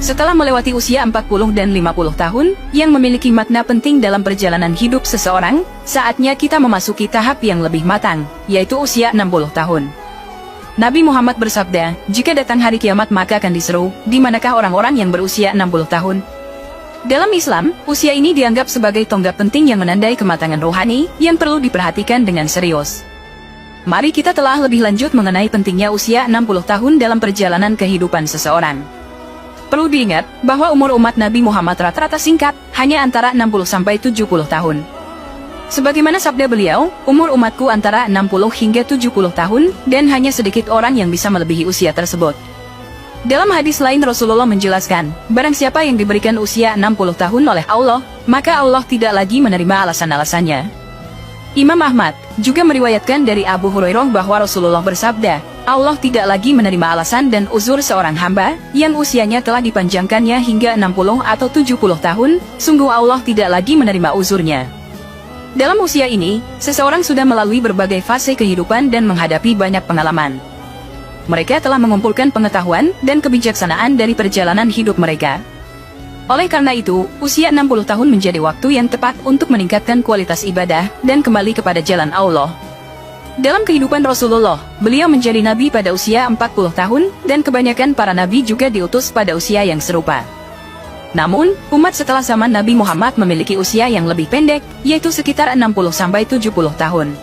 Setelah melewati usia 40 dan 50 tahun, yang memiliki makna penting dalam perjalanan hidup seseorang, saatnya kita memasuki tahap yang lebih matang, yaitu usia 60 tahun. Nabi Muhammad bersabda, jika datang hari kiamat maka akan diseru, di manakah orang-orang yang berusia 60 tahun? Dalam Islam, usia ini dianggap sebagai tonggak penting yang menandai kematangan rohani, yang perlu diperhatikan dengan serius. Mari kita telah lebih lanjut mengenai pentingnya usia 60 tahun dalam perjalanan kehidupan seseorang. Perlu diingat, bahwa umur umat Nabi Muhammad rata-rata singkat, hanya antara 60-70 tahun. Sebagaimana sabda beliau, umur umatku antara 60 hingga 70 tahun, dan hanya sedikit orang yang bisa melebihi usia tersebut. Dalam hadis lain Rasulullah menjelaskan, barang siapa yang diberikan usia 60 tahun oleh Allah, maka Allah tidak lagi menerima alasan-alasannya. Imam Ahmad juga meriwayatkan dari Abu Hurairah bahwa Rasulullah bersabda, Allah tidak lagi menerima alasan dan uzur seorang hamba yang usianya telah dipanjangkannya hingga 60 atau 70 tahun, sungguh Allah tidak lagi menerima uzurnya. Dalam usia ini, seseorang sudah melalui berbagai fase kehidupan dan menghadapi banyak pengalaman. Mereka telah mengumpulkan pengetahuan dan kebijaksanaan dari perjalanan hidup mereka. Oleh karena itu, usia 60 tahun menjadi waktu yang tepat untuk meningkatkan kualitas ibadah dan kembali kepada jalan Allah. Dalam kehidupan Rasulullah, beliau menjadi nabi pada usia 40 tahun, dan kebanyakan para nabi juga diutus pada usia yang serupa. Namun, umat setelah zaman Nabi Muhammad memiliki usia yang lebih pendek, yaitu sekitar 60-70 tahun.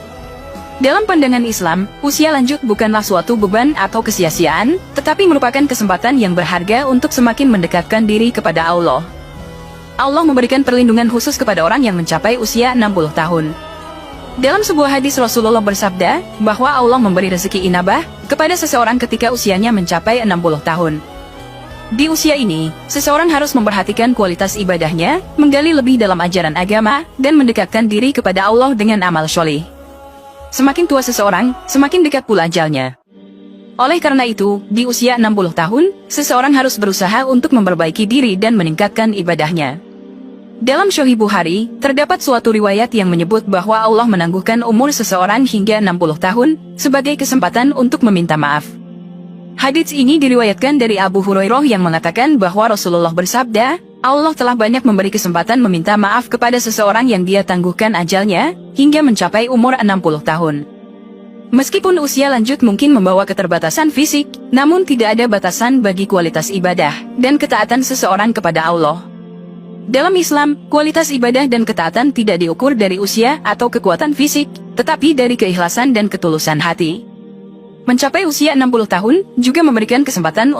Dalam pandangan Islam, usia lanjut bukanlah suatu beban atau kesia-siaan, tetapi merupakan kesempatan yang berharga untuk semakin mendekatkan diri kepada Allah. Allah memberikan perlindungan khusus kepada orang yang mencapai usia 60 tahun. Dalam sebuah hadis Rasulullah bersabda, bahwa Allah memberi rezeki inabah kepada seseorang ketika usianya mencapai 60 tahun. Di usia ini, seseorang harus memperhatikan kualitas ibadahnya, menggali lebih dalam ajaran agama, dan mendekatkan diri kepada Allah dengan amal sholih. Semakin tua seseorang, semakin dekat pula ajalnya. Oleh karena itu, di usia 60 tahun, seseorang harus berusaha untuk memperbaiki diri dan meningkatkan ibadahnya. Dalam Sahih Bukhari, terdapat suatu riwayat yang menyebut bahwa Allah menangguhkan umur seseorang hingga 60 tahun, sebagai kesempatan untuk meminta maaf. Hadits ini diriwayatkan dari Abu Hurairah yang mengatakan bahwa Rasulullah bersabda, Allah telah banyak memberi kesempatan meminta maaf kepada seseorang yang dia tangguhkan ajalnya, hingga mencapai umur 60 tahun. Meskipun usia lanjut mungkin membawa keterbatasan fisik, namun tidak ada batasan bagi kualitas ibadah, dan ketaatan seseorang kepada Allah. Dalam Islam, kualitas ibadah dan ketaatan tidak diukur dari usia atau kekuatan fisik, tetapi dari keikhlasan dan ketulusan hati. Mencapai usia 60 tahun juga memberikan kesempatan untuk